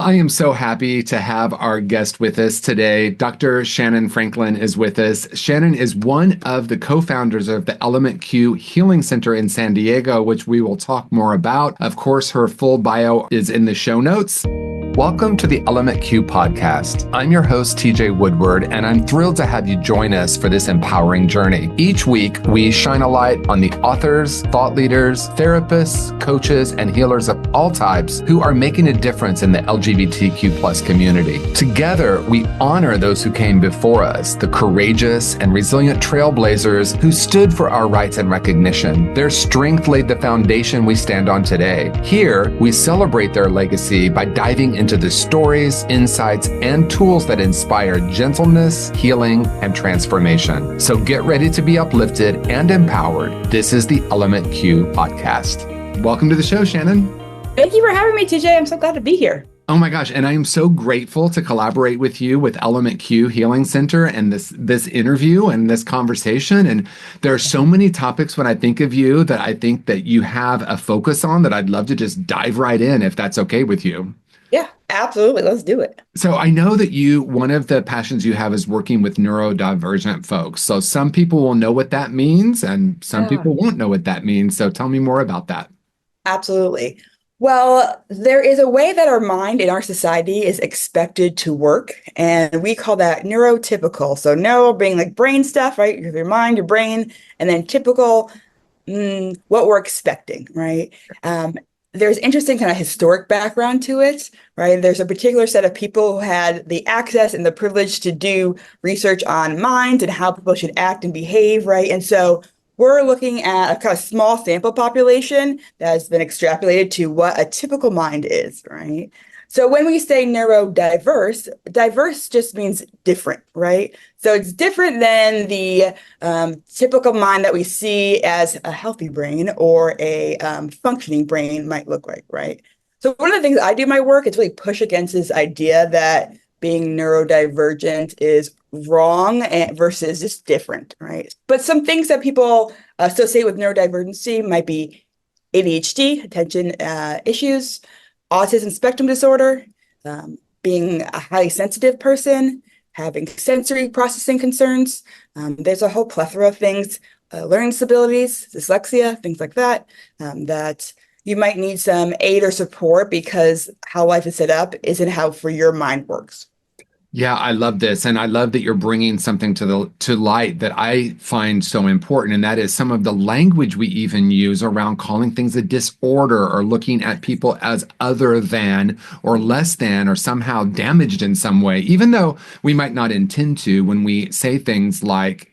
I am so happy to have our guest with us today. Dr. Shannon Franklin is with us. Shannon is one of the co-founders of the Element Q Healing Center in San Diego, which we will talk more about. Of course, her full bio is in the show notes. Welcome to the Element Q podcast. I'm your host, TJ Woodward, and I'm thrilled to have you join us for this empowering journey. Each week, we shine a light on the authors, thought leaders, therapists, coaches, and healers of all types who are making a difference in the LGBTQ plus community. Together, we honor those who came before us, the courageous and resilient trailblazers who stood for our rights and recognition. Their strength laid the foundation we stand on today. Here, we celebrate their legacy by diving into the stories, insights, and tools that inspire gentleness, healing, and transformation. So get ready to be uplifted and empowered. This is the Element Q podcast. Welcome to the show, Shannon. Thank you for having me, TJ. I'm so glad to be here. Oh my gosh, and I am so grateful to collaborate with you with Element Q Healing Center and this interview and this conversation. And there are so many topics when I think of you that I think that you have a focus on that I'd love to just dive right in if that's okay with you. Yeah, absolutely. Let's do it. So I know that one of the passions you have is working with neurodivergent folks. So some people will know what that means and some people won't know what that means. So tell me more about that. Absolutely. Well, there is a way that our mind in our society is expected to work, and we call that neurotypical. So neuro being like brain stuff, right? Your mind, your brain, and then typical, what we're expecting, right? There's interesting kind of historic background to it, right? There's a particular set of people who had the access and the privilege to do research on minds and how people should act and behave, right? And so we're looking at a kind of small sample population that has been extrapolated to what a typical mind is, right? So when we say neurodiverse, diverse just means different, right? So it's different than the typical mind that we see as a healthy brain or a functioning brain might look like, right? So one of the things I do in my work is really push against this idea that being neurodivergent is wrong versus just different, right? But some things that people associate with neurodivergency might be ADHD, attention issues, autism spectrum disorder, being a highly sensitive person, having sensory processing concerns. There's a whole plethora of things, learning disabilities, dyslexia, things like that, that you might need some aid or support because how life is set up isn't how for your mind works. Yeah, I love this. And I love that you're bringing something to light that I find so important. And that is some of the language we even use around calling things a disorder or looking at people as other than or less than or somehow damaged in some way, even though we might not intend to when we say things like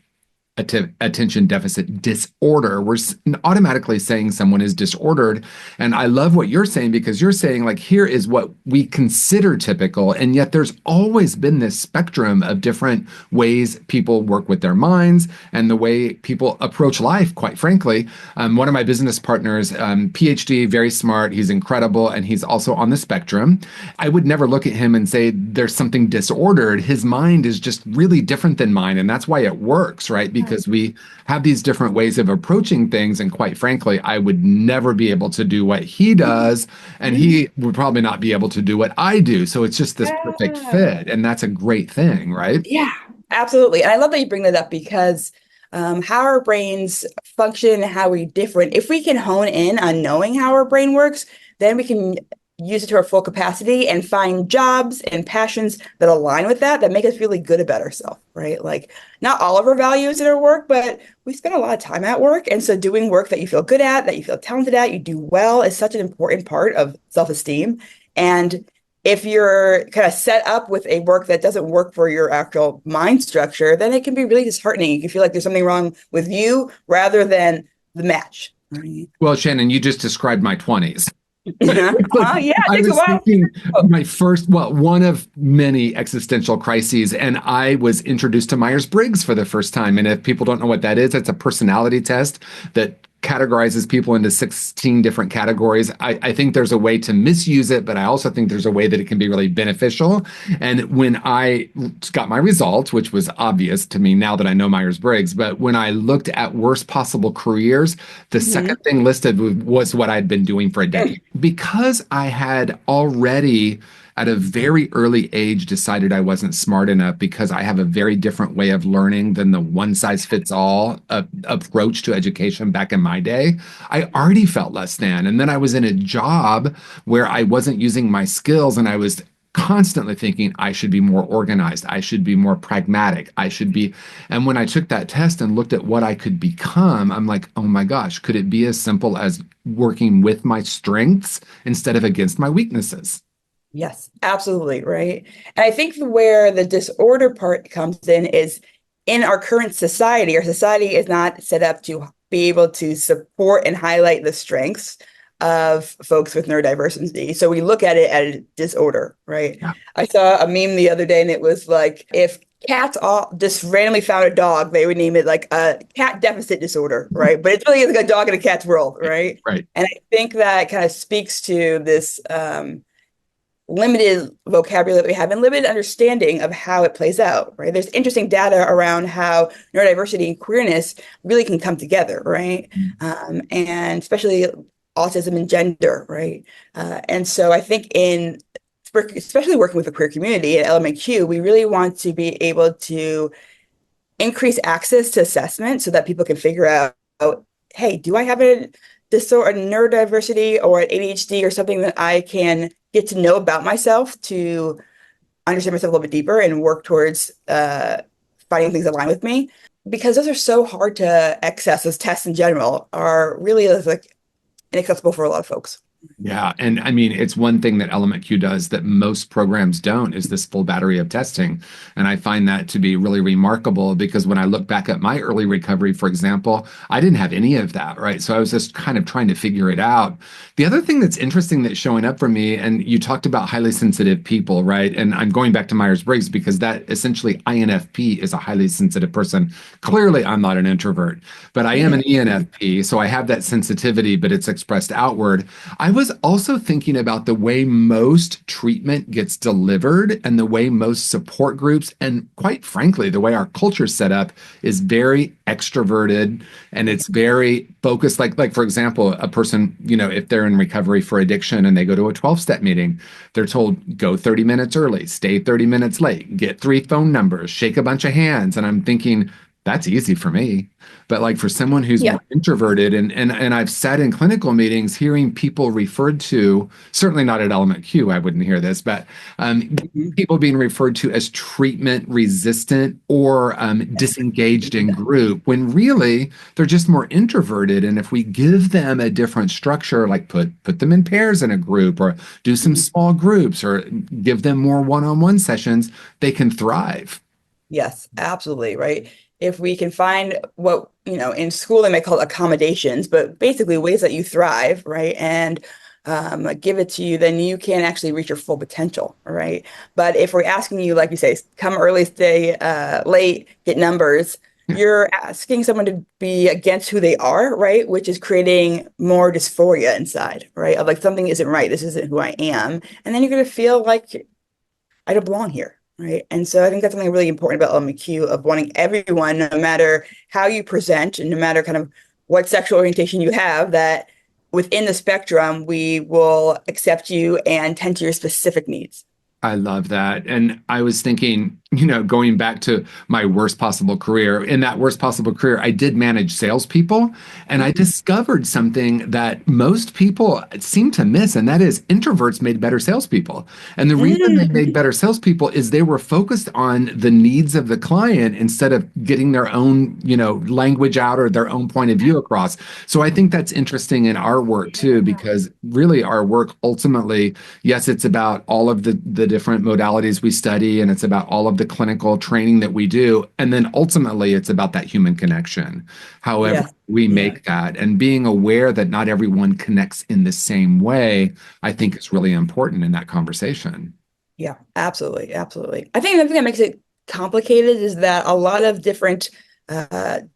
attention deficit disorder. We're automatically saying someone is disordered. And I love what you're saying because you're saying like, here is what we consider typical. And yet there's always been this spectrum of different ways people work with their minds and the way people approach life, quite frankly. One of my business partners, PhD, very smart, he's incredible, and he's also on the spectrum. I would never look at him and say there's something disordered. His mind is just really different than mine. And that's why it works, right? Because we have these different ways of approaching things. And quite frankly, I would never be able to do what he does. And he would probably not be able to do what I do. So it's just this perfect fit. And that's a great thing, right? Yeah, absolutely. And I love that you bring that up because how our brains function and how we're different, if we can hone in on knowing how our brain works, then we can use it to our full capacity and find jobs and passions that align with that make us really good about ourselves, right? Like not all of our values in our work, but we spend a lot of time at work. And so doing work that you feel good at, that you feel talented at, you do well is such an important part of self-esteem. And if you're kind of set up with a work that doesn't work for your actual mind structure, then it can be really disheartening. You can feel like there's something wrong with you rather than the match. Right? Well, Shannon, you just described my 20s. Yeah, I was thinking one of many existential crises, and I was introduced to Myers Briggs for the first time. And if people don't know what that is, it's a personality test that categorizes people into 16 different categories. I think there's a way to misuse it, but I also think there's a way that it can be really beneficial. And when I got my results, which was obvious to me now that I know Myers-Briggs, but when I looked at worst possible careers, the second thing listed was what I'd been doing for a decade. Because I had already at a very early age decided I wasn't smart enough because I have a very different way of learning than the one size fits all approach to education back in my day, I already felt less than. And then I was in a job where I wasn't using my skills and I was constantly thinking I should be more organized, I should be more pragmatic, I should be. And when I took that test and looked at what I could become, I'm like, oh my gosh, could it be as simple as working with my strengths instead of against my weaknesses? Yes, absolutely. Right. And I think where the disorder part comes in is in our current society, our society is not set up to be able to support and highlight the strengths of folks with neurodiversity. So we look at it as a disorder, right? Yeah, I saw a meme the other day and it was like, if cats all just randomly found a dog, they would name it like a cat deficit disorder, right? But it's really like a dog in a cat's world, right? right. And I think that kind of speaks to this limited vocabulary that we have and limited understanding of how it plays out, right? There's interesting data around how neurodiversity and queerness really can come together, right? And especially autism and gender, right? And so I think especially working with the queer community at LMAQ, we really want to be able to increase access to assessment so that people can figure out, hey, do I have a disorder, neurodiversity or an ADHD or something that I can get to know about myself to understand myself a little bit deeper and work towards finding things that align with me. Because those are so hard to access, those tests in general are really like inaccessible for a lot of folks. Yeah. And I mean, it's one thing that Element Q does that most programs don't is this full battery of testing. And I find that to be really remarkable because when I look back at my early recovery, for example, I didn't have any of that, right? So I was just kind of trying to figure it out. The other thing that's interesting that's showing up for me, and you talked about highly sensitive people, right? And I'm going back to Myers Briggs because that essentially INFP is a highly sensitive person. Clearly, I'm not an introvert, but I am an ENFP. So I have that sensitivity, but it's expressed outward. I was also thinking about the way most treatment gets delivered and the way most support groups, and quite frankly, the way our culture's set up is very extroverted and it's very focused. Like for example, a person, if they're in recovery for addiction and they go to a 12-step meeting, they're told go 30 minutes early, stay 30 minutes late, get 3 phone numbers, shake a bunch of hands. And I'm thinking, that's easy for me. But like for someone who's Yeah. more introverted and I've sat in clinical meetings hearing people referred to, certainly not at Element Q, I wouldn't hear this, but people being referred to as treatment resistant or disengaged in group when really they're just more introverted. And if we give them a different structure, like put them in pairs in a group or do some small groups or give them more one-on-one sessions, they can thrive. Yes, absolutely. Right. If we can find what, in school they might call accommodations, but basically ways that you thrive, right? And give it to you, then you can actually reach your full potential, right? But if we're asking you, like you say, come early, stay late, get numbers, you're asking someone to be against who they are, right? Which is creating more dysphoria inside, right? Of like something isn't right, this isn't who I am. And then you're going to feel like I don't belong here. Right. And so I think that's something really important about LMQ of wanting everyone, no matter how you present and no matter kind of what sexual orientation you have, that within the spectrum, we will accept you and tend to your specific needs. I love that. And I was thinking, going back to my worst possible career, in that worst possible career, I did manage salespeople. And I discovered something that most people seem to miss, and that is introverts made better salespeople. And the reason they made better salespeople is they were focused on the needs of the client instead of getting their own, language out or their own point of view across. So I think that's interesting in our work too, because really our work ultimately, yes, it's about all of the different modalities we study, and it's about all of the clinical training that we do. And then ultimately, it's about that human connection. However, Yes. we Yeah. make that and being aware that not everyone connects in the same way, I think is really important in that conversation. Yeah, absolutely. Absolutely. I think another thing that makes it complicated is that a lot of different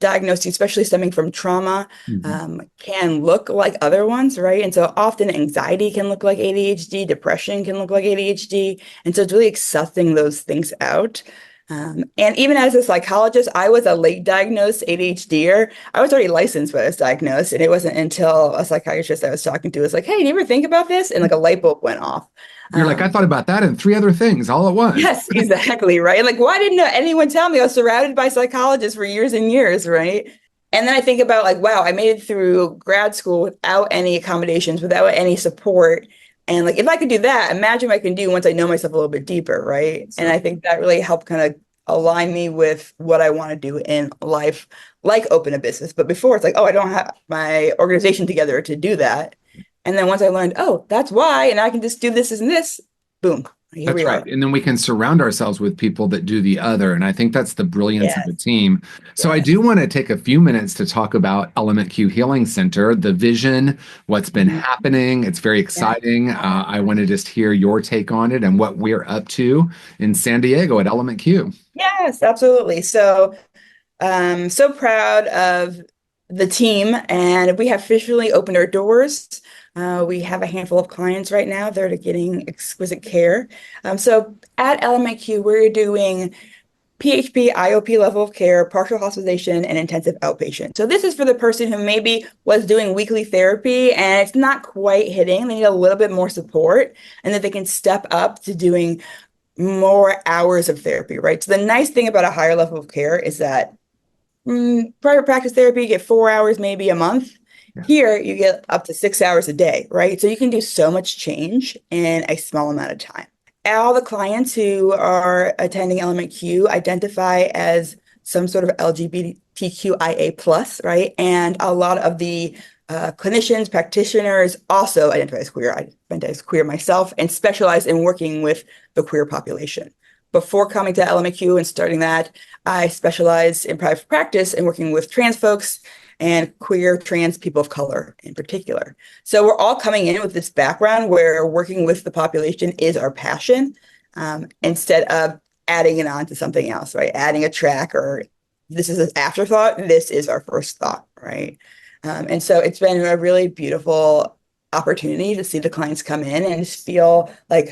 diagnoses, especially stemming from trauma, Mhm. can look like other ones, right? And so often anxiety can look like ADHD, depression can look like ADHD. And so it's really sussing those things out. And even as a psychologist, I was a late diagnosed ADHDer. I was already licensed, but I was diagnosed. And it wasn't until a psychiatrist I was talking to was like, hey, do you ever think about this? And like a light bulb went off. You're like, I Um, thought about that and three other things all at once. yes, exactly. Right. Like, why didn't anyone tell me? I was surrounded by psychologists for years and years. Right. And then I think about like, wow, I made it through grad school without any accommodations, without any support. And like, if I could do that, imagine what I can do once I know myself a little bit deeper, right? And So I think that really helped kind of align me with what I want to do in life, like open a business. But before it's like, oh, I don't have my organization together to do that. And then once I learned, oh, that's why, and I can just do this and this, boom, here that's we right. are. And then we can surround ourselves with people that do the other. And I think that's the brilliance of a Yes, team. So I do yes. want to take a few minutes to talk about Element Q Healing Center, the vision, what's been Mhm. happening. It's very Yeah. exciting. I want to just hear your take on it and what we're up to in San Diego at Element Q. Yes, absolutely. So so proud of the team, and we have officially opened our doors. We have a handful of clients right now that are getting exquisite care. So at LMAQ, we're doing PHP, IOP level of care, partial hospitalization, and intensive outpatient. So this is for the person who maybe was doing weekly therapy and it's not quite hitting. They need a little bit more support, and that they can step up to doing more hours of therapy, right? So the nice thing about a higher level of care is that private practice therapy, you get 4 hours maybe a month. Yeah, Here, you get up to 6 hours a day, right? So you can do so much change in a small amount of time. All the clients who are attending Element Q identify as some sort of LGBTQIA plus, right? And a lot of the clinicians, practitioners also identify as queer. I identify as queer myself and specialize in working with the queer population. Before coming to LMAQ and starting that, I specialized in private practice and working with trans folks and queer trans people of color in particular. So we're all coming in with this background where working with the population is our passion, instead of adding it on to something else, right? Adding a track or this is an afterthought, this is our first thought, right? And so it's been a really beautiful opportunity to see the clients come in and just feel like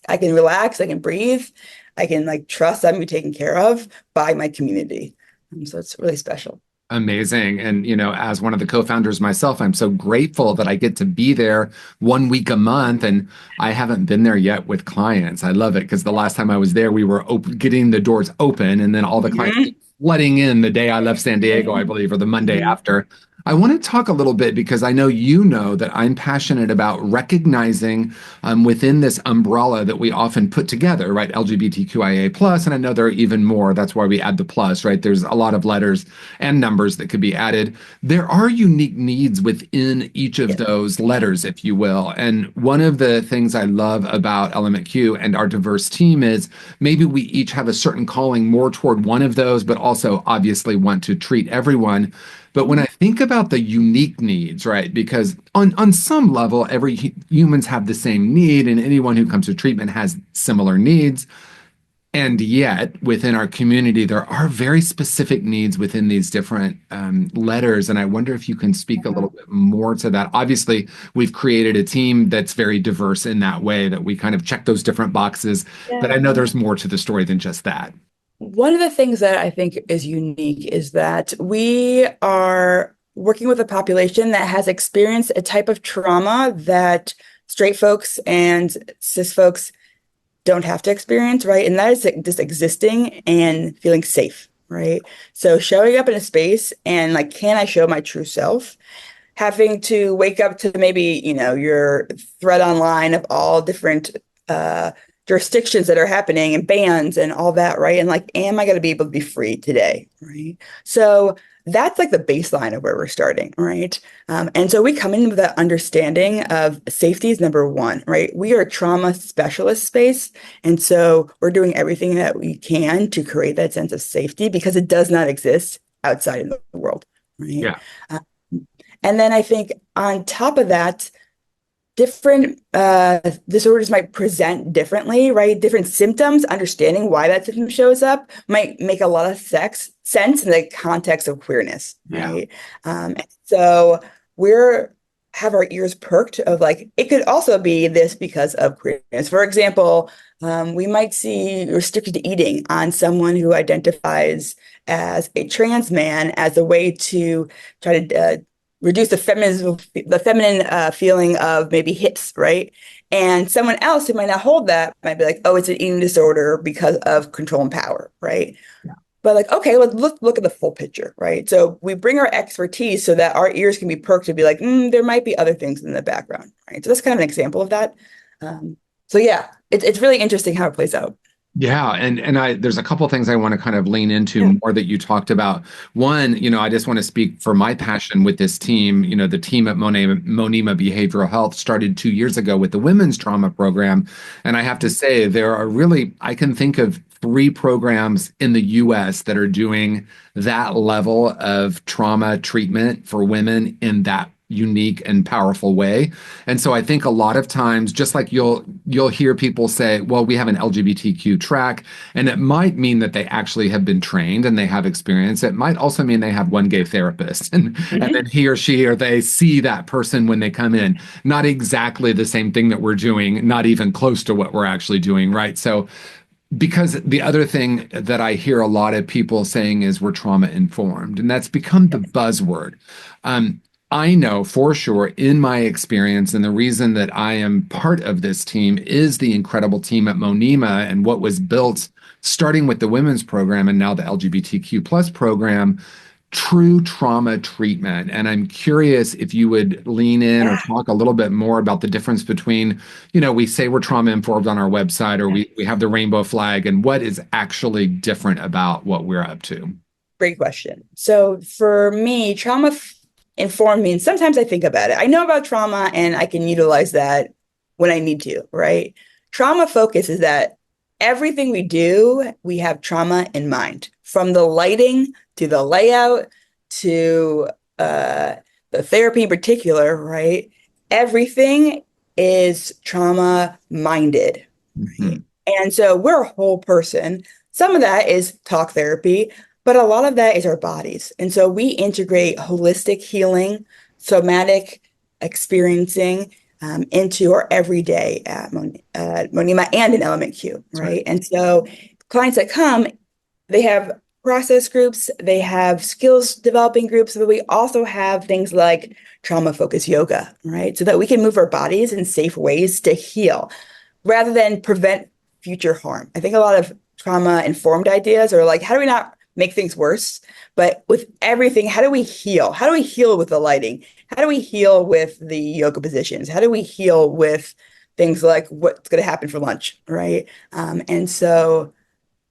I can relax, I can breathe, I can like trust I'm being taken care of by my community. So it's really special. amazing. And, as one of the co-founders myself, I'm so grateful that I get to be there 1 week a month. And I haven't been there yet with clients. I love it because the last time I was there, we were getting the doors open and then all the clients Mhm. flooding in the day I left San Diego, I believe, or the Monday Mhm. after. I want to talk a little bit because I know you know that I'm passionate about recognizing within this umbrella that we often put together, right? LGBTQIA plus, and I know there are even more. That's why we add the plus, right? There's a lot of letters and numbers that could be added. There are unique needs within each of Yes. those letters, if you will. And one of the things I love about Element Q and our diverse team is maybe we each have a certain calling more toward one of those, but also obviously want to treat everyone. But when I think about the unique needs, right, because on some level, humans have the same need, and anyone who comes to treatment has similar needs. And yet, within our community, there are very specific needs within these different letters. And I wonder if you can speak a Yeah. little bit more to that. Obviously, we've created a team that's very diverse in that way, that we kind of check those different boxes. But I know there's more to the story than just that. One of the things that I think is unique is that we are working with a population that has experienced a type of trauma that straight folks and cis folks don't have to experience, right? And that is just existing and feeling safe, right? So showing up in a space and like, can I show my true self? Having to wake up to maybe, your thread online of all different jurisdictions that are happening and bans and all that, right? And like, am I going to be able to be free today, right? So that's like the baseline of where we're starting, right? And so we come in with that understanding of safety is number one, right? We are a trauma specialist space. And so we're doing everything that we can to create that sense of safety because it does not exist outside of the world, right? Yeah. Uh, and then I think on top of that, different disorders might present differently, right? Different symptoms, understanding why that symptom shows up might make a lot of sense in the context of queerness, Yeah. right? So we're have our ears perked of like, it could also be this because of queerness. For example, we might see restricted eating on someone who identifies as a trans man as a way to try to reduce the feminine feeling of maybe hips, right? And someone else who might not hold that might be like, oh, it's an eating disorder because of control and power, right? But like, okay, let's look at the full picture, right? So we bring our expertise so that our ears can be perked to be like, there might be other things in the background, right? So that's kind of an example of that. Um, so yeah, it's really interesting how it plays out. Yeah, and I there's a couple things I want to kind of lean Yeah. into more that you talked about. One, I just want to speak for my passion with this team. The team at Monema Behavioral Health started 2 years ago with the women's trauma program, and I have to say there are really I can think of three programs in the U.S. that are doing that level of trauma treatment for women in that unique and powerful way. And so I think a lot of times, just like you'll hear people say, well, we have an LGBTQ track, and it might mean that they actually have been trained and they have experience. It might also mean they have one gay therapist, and then Mhm. he or she or they see that person when they come in. Not exactly the same thing that we're doing, not even close to what we're actually doing, right? So because the other thing that I hear a lot of people saying is we're trauma informed, and that's become the buzzword. Um, I know for sure in my experience, and the reason that I am part of this team is the incredible team at Monema and what was built starting with the women's program and now the LGBTQ plus program, true trauma treatment. And I'm curious if you would lean in or Yeah. talk a little bit more about the difference between, we say we're trauma informed on our website, or we have the rainbow flag, and what is actually different about what we're up to. Great question. So for me, informed means sometimes I think about it. I know about trauma and I can utilize that when I need to, right? Trauma focus is that everything we do, we have trauma in mind, from the lighting to the layout to uh, the therapy in particular, right? Everything is trauma minded, right? Mhm. And so we're a whole person. Some of that is talk therapy, but a lot of that is our bodies. And so we integrate holistic healing, somatic experiencing into our everyday at Monema and in Element Q, That's right. right? And so clients that come, they have process groups, they have skills developing groups, but we also have things like trauma focused yoga, right? So that we can move our bodies in safe ways to heal rather than prevent future harm. I think a lot of trauma informed ideas are like, how do we not make things worse? But with everything, how do we heal? How do we heal with the lighting? How do we heal with the yoga positions? How do we heal with things like what's going to happen for lunch, right? And so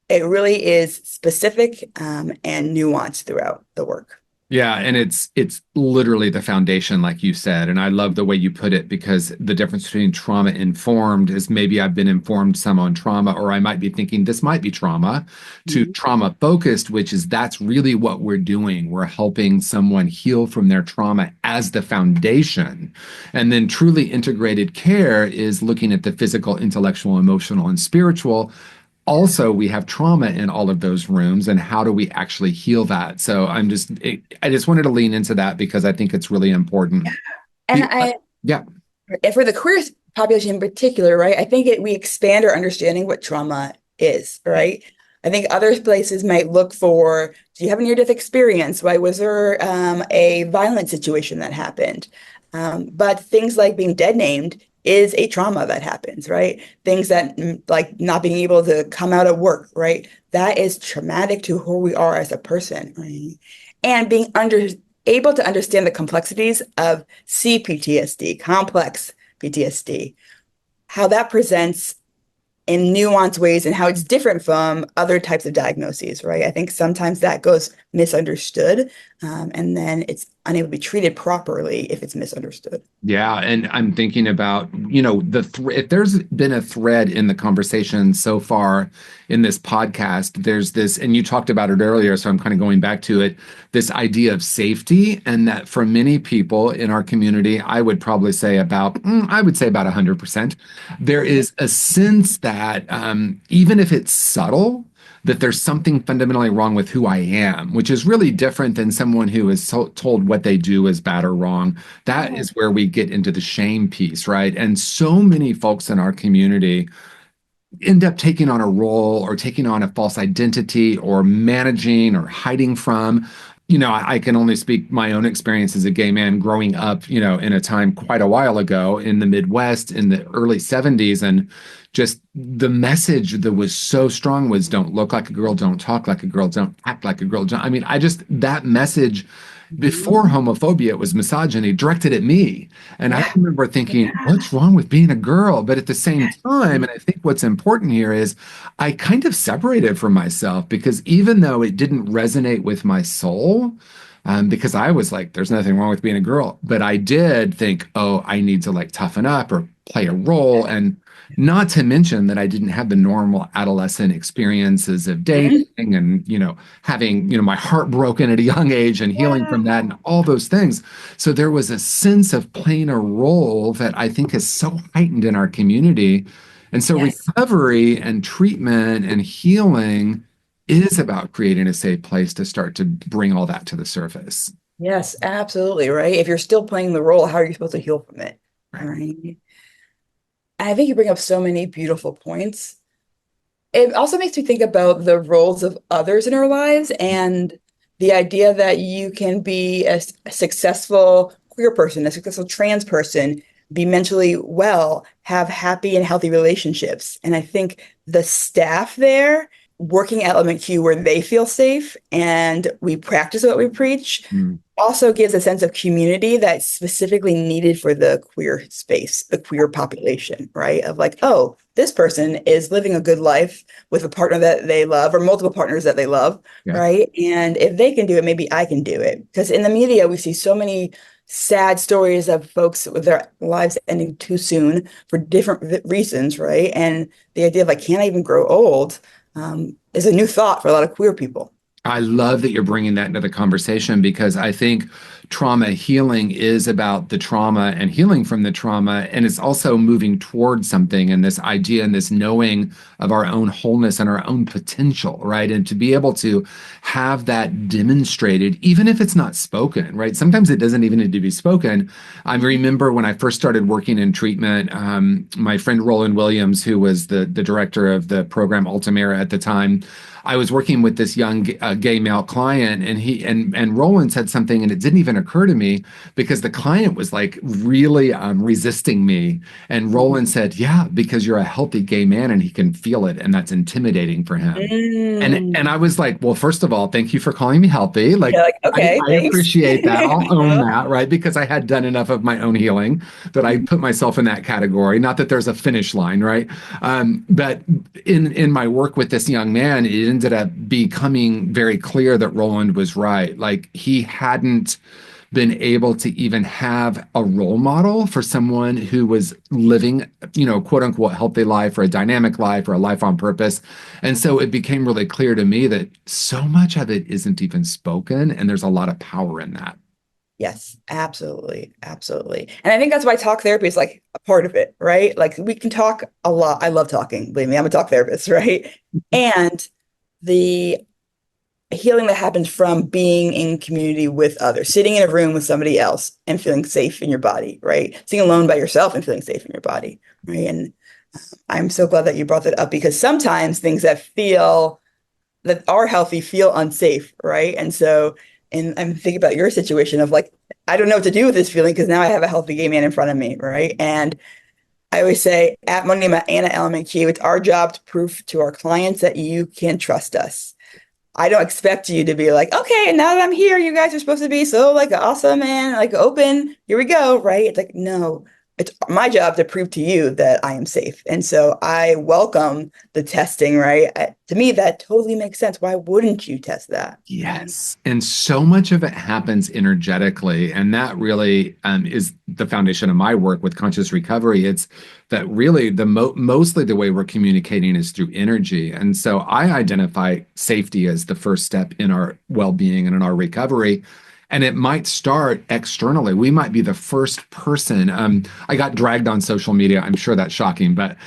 it really is specific and nuanced throughout the work. Yeah, and it's literally the foundation, like you said. And I love the way you put it because the difference between trauma informed is maybe I've been informed some on trauma, or I might be thinking this might be trauma, to Mhm. trauma focused, which is that's really what we're doing. We're helping someone heal from their trauma as the foundation. And then truly integrated care is looking at the physical, intellectual, emotional, and spiritual. Also, we have trauma in all of those rooms, and how do we actually heal that? So I just wanted to lean into that because I think it's really important. And The, yeah, for the queer population in particular, right? I think we expand our understanding what trauma is, right? I think other places might look for, do you have a near-death experience? Why was there a violent situation that happened? But things like being dead named is a trauma that happens, right? Things that like not being able to come out at work, right? That is traumatic to who we are as a person, right? And being able to understand the complexities of CPTSD, complex PTSD, how that presents in nuanced ways and how it's different from other types of diagnoses, right? I think sometimes that goes misunderstood, and then it's unable to be treated properly if it's misunderstood. yeah, and I'm thinking about, if there's been a thread in the conversation so far in this podcast, there's this, and you talked about it earlier, so I'm kind of going back to it, this idea of safety, and that for many people in our community, I would say about 100%, there is a sense that even if it's subtle, that there's something fundamentally wrong with who I am, which is really different than someone who is told what they do is bad or wrong. That Yeah. is where we get into the shame piece, right? And so many folks in our community end up taking on a role or taking on a false identity or managing or hiding from. I can only speak my own experience as a gay man growing up, in a time quite a while ago in the Midwest in the early 70s. And just the message that was so strong was don't look like a girl, don't talk like a girl, don't act like a girl. I mean, that message Mhm. before homophobia, it was misogyny directed at me. And I Yeah. remember thinking, Yeah. what's wrong with being a girl? But at the same time, and I think what's important here is I kind of separated from myself because even though it didn't resonate with my soul, because I was like, there's nothing wrong with being a girl, but I did think, oh, I need to like toughen up or play a role. And not to mention that I didn't have the normal adolescent experiences of dating Mhm. and, having, my heart broken at a young age and healing from Yeah. that and all those things. So there was a sense of playing a role that I think is so heightened in our community. And so Yes. recovery and treatment and healing is about creating a safe place to start to bring all that to the surface. Yes, absolutely, right? If you're still playing the role, how are you supposed to heal from it? Right. Right. I think you bring up so many beautiful points. It also makes me think about the roles of others in our lives and the idea that you can be a successful queer person, a successful trans person, be mentally well, have happy and healthy relationships. And I think the staff there working at LMQ where they feel safe and we practice what we preach Mm, also gives a sense of community that's specifically needed for the queer space, the queer population, right? Of like, oh, this person is living a good life with a partner that they love or multiple partners that they love, yeah. right? And if they can do it, maybe I can do it. Because in the media, we see so many sad stories of folks with their lives ending too soon for different reasons, right? And the idea of like, can I even grow old, is a new thought for a lot of queer people. I love that you're bringing that into the conversation because I think trauma healing is about the trauma and healing from the trauma. And it's also moving towards something and this idea and this knowing of our own wholeness and our own potential, right? And to be able to have that demonstrated, even if it's not spoken, right? Sometimes it doesn't even need to be spoken. I remember when I first started working in treatment, my friend Roland Williams, who was the director of the program Altamira at the time, I was working with this young gay male client, and Roland said something, and it didn't even occur to me because the client was like really resisting me. And Roland said, "Yeah, because you're a healthy gay man, and he can feel it, and that's intimidating for him." And Mm. I was like, "Well, first of all, thank you for calling me healthy. Like, You're like, okay, I thanks. appreciate that. I'll own Yeah. that, right? Because I had done enough of my own healing that I put myself in that category. Not that there's a finish line, right? But in my work with this young man, it ended up becoming very clear that Roland was right. Like he hadn't been able to even have a role model for someone who was living, quote unquote, healthy life or a dynamic life or a life on purpose. And so it became really clear to me that so much of it isn't even spoken, and there's a lot of power in that. Yes, absolutely. Absolutely. And I think that's why talk therapy is like a part of it, right? Like we can talk a lot. I love talking. Believe me, I'm a talk therapist, right? And the healing that happens from being in community with others, sitting in a room with somebody else and feeling safe in your body, right? Sitting alone by yourself and feeling safe in your body, right? And I'm so glad that you brought that up because sometimes things that are healthy feel unsafe, right? And so, and I'm thinking about your situation of like, I don't know what to do with this feeling because now I have a healthy gay man in front of me, right? And I always say at Money and at LMQ, it's our job to prove to our clients that you can trust us. I don't expect you to be like, okay, now that I'm here, you guys are supposed to be so like awesome and like open. Here we go, right? It's like, no, it's my job to prove to you that I am safe. And so I welcome the testing, right? To me, that totally makes sense. Why wouldn't you test that? Right. Yes. And so much of it happens energetically. And that really is the foundation of my work with conscious recovery. It's that really mostly the way we're communicating is through energy. And so I identify safety as the first step in our well-being and in our recovery. And it might start externally. We might be the first person. I got dragged on social media. I'm sure that's shocking, but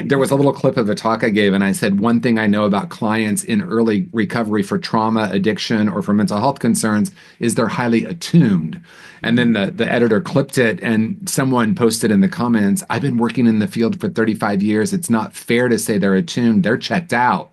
there was a little clip of a talk I gave, and I said, one thing I know about clients in early recovery for trauma, addiction, or for mental health concerns is they're highly attuned. And then the editor clipped it, and someone posted in the comments, I've been working in the field for 35 years. It's not fair to say they're attuned. They're checked out.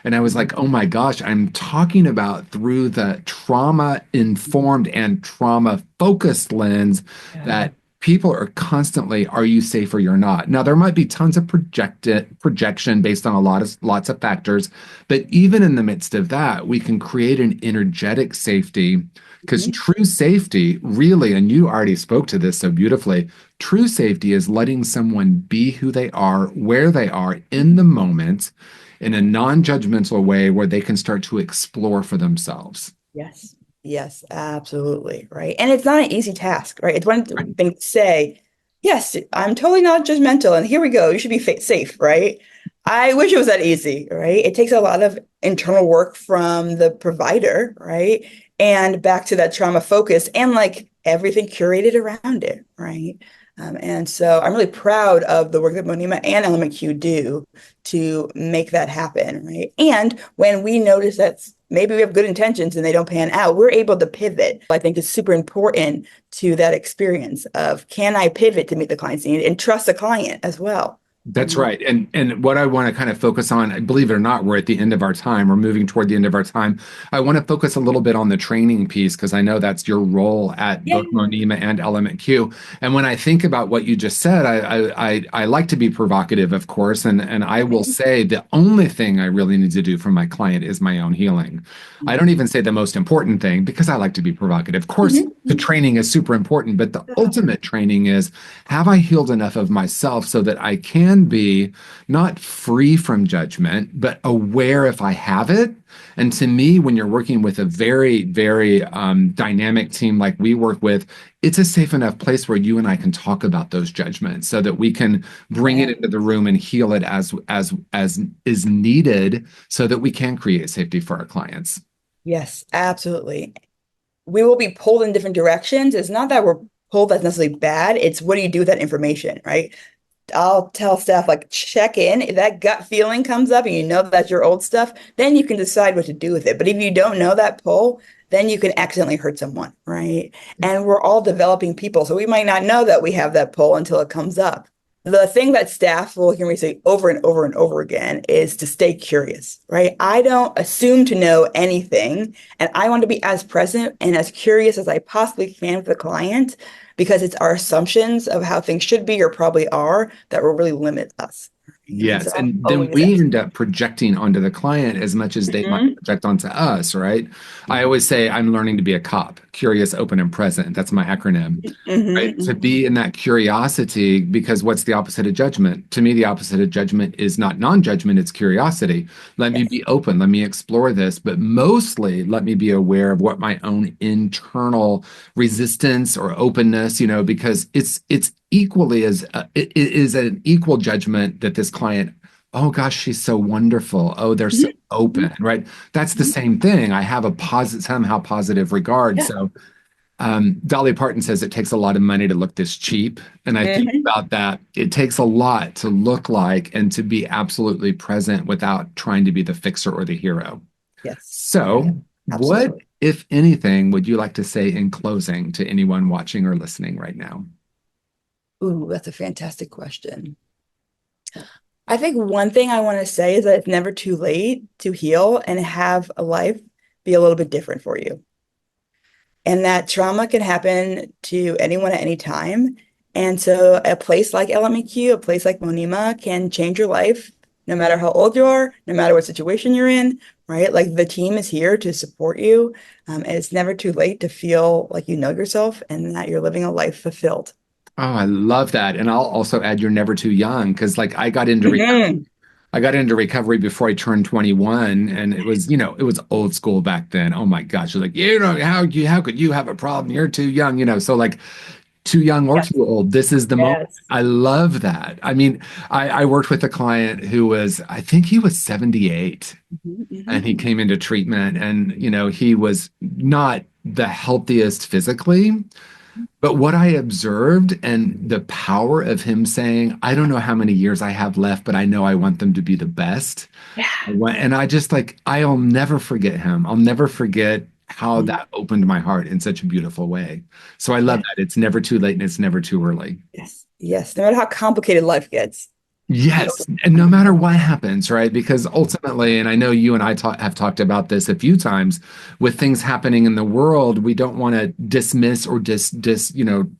And I was like, oh my gosh, I'm talking about through the trauma informed and trauma focused lens that people are constantly, are you safe or you're not? Now, there might be tons of projection based on lots of factors, but even in the midst of that, we can create an energetic safety because true safety really, and you already spoke to this so beautifully, true safety is letting someone be who they are, where they are in the moment in a non-judgmental way where they can start to explore for themselves. Yes. Yes, absolutely. Right. And it's not an easy task, right? It's one thing to say, yes, I'm totally not judgmental, and here we go. You should be safe, right? I wish it was that easy, right? It takes a lot of internal work from the provider, right? And back to that trauma focus and like everything curated around it, right? And so I'm really proud of the work that Monima and LMQ do to make that happen, right? And when we notice that maybe we have good intentions and they don't pan out, we're able to pivot. I think is super important to that experience of, can I pivot to meet the client's need and trust the client as well? That's right. And what I want to kind of focus on, believe it or not, we're at the end of our time. We're moving toward the end of our time. I want to focus a little bit on the training piece because I know that's your role at both Monima and Element Q. And when I think about what you just said, I like to be provocative, of course, and I will say the only thing I really need to do for my client is my own healing. I don't even say the most important thing because I like to be provocative. Of course, the training is super important, but the ultimate training is, have I healed enough of myself so that I can be not free from judgment, but aware if I have it? And to me, when you're working with a very, very dynamic team like we work with, it's a safe enough place where you and I can talk about those judgments so that we can bring it into the room and heal it as is needed so that we can create safety for our clients. Yes, absolutely. We will be pulled in different directions. It's not that we're pulled that's necessarily bad. It's what do you do with that information, right? I'll tell staff, like, check in. If that gut feeling comes up and you know that's your old stuff, then you can decide what to do with it. But if you don't know that pull, then you can accidentally hurt someone, right? And we're all developing people, so we might not know that we have that pull until it comes up. The thing that staff will hear me say over and over and over again is to stay curious, right? I don't assume to know anything, and I want to be as present and as curious as I possibly can with the client, because it's our assumptions of how things should be or probably are that will really limit us. Yes. And then we end up projecting onto the client as much as they might project onto us, right? I always say I'm learning to be a cop, curious, open, and present. That's my acronym, right? To be in that curiosity, because what's the opposite of judgment? To me, the opposite of judgment is not non-judgment, it's curiosity. Let me be open, let me explore this, but mostly let me be aware of what my own internal resistance or openness, because it's equally as it is an equal judgment that this client, oh gosh, she's so wonderful, oh they're so open, right? That's the same thing. I have a somehow positive regard. So Dolly Parton says it takes a lot of money to look this cheap, and I think about that. It takes a lot to look like and to be absolutely present without trying to be the fixer or the hero. So what, if anything, would you like to say in closing to anyone watching or listening right now? Ooh, that's a fantastic question. I think one thing I want to say is that it's never too late to heal and have a life be a little bit different for you. And that trauma can happen to anyone at any time. And so a place like LMEQ, a place like Monima can change your life, no matter how old you are, no matter what situation you're in, right? Like, the team is here to support you. And it's never too late to feel like you know yourself and that you're living a life fulfilled. Oh, I love that. And I'll also add you're never too young, because like I got into recovery before I turned 21, and it was, it was old school back then. Oh my gosh. You're like, how could you have a problem? You're too young, so like too young or too old. This is the moment. I love that. I mean, I worked with a client who was, I think he was 78 and he came into treatment, and, he was not the healthiest physically. But what I observed and the power of him saying, I don't know how many years I have left, but I know I want them to be the best. Yeah. And I just like, I'll never forget him. I'll never forget how Mhm. that opened my heart in such a beautiful way. So I love Yeah. that. It's never too late and it's never too early. Yes. Yes. No matter how complicated life gets. You Yes, and no matter what happens, right? Because ultimately, and I know you and I have talked about this a few times, with things happening in the world, we don't want to dismiss or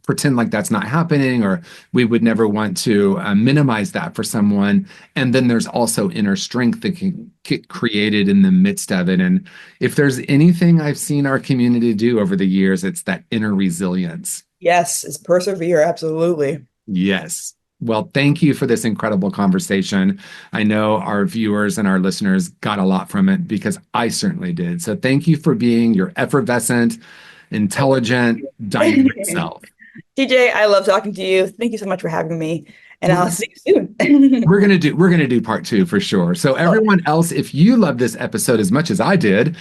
pretend like that's not happening, or we would never want to minimize that for someone. And then there's also inner strength that can get created in the midst of it. And if there's anything I've seen our community do over the years, it's that inner resilience. Yes, it's persevere. Absolutely. Yes. Well, thank you for this incredible conversation. I know our viewers and our listeners got a lot from it because I certainly did. So thank you for being your effervescent, intelligent, dynamic self. TJ, I love talking to you. Thank you so much for having me, and We're I'll see you soon. we're gonna do part two for sure. So Oh, everyone else, if you love this episode as much as I did,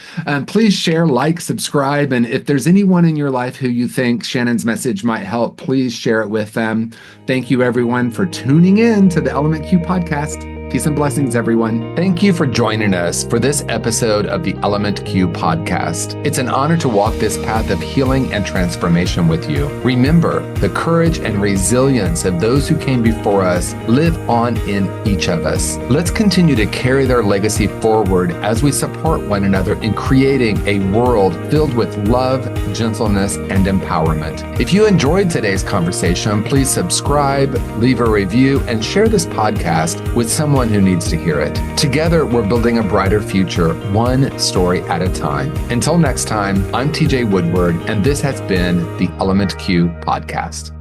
please share, like, subscribe, and if there's anyone in your life who you think Shannon's message might help, please share it with them. Thank you, everyone, for tuning in to the Element Q podcast. Peace and blessings, everyone. Thank you for joining us for this episode of the Element Q podcast. It's an honor to walk this path of healing and transformation with you. Remember, the courage and resilience of those who came before us live on in each of us. Let's continue to carry their legacy forward as we support one another in creating a world filled with love, gentleness, and empowerment. If you enjoyed today's conversation, please subscribe, leave a review, and share this podcast with someone who needs to hear it. Together, we're building a brighter future, one story at a time. Until next time, I'm TJ Woodward, and this has been the Element Q podcast.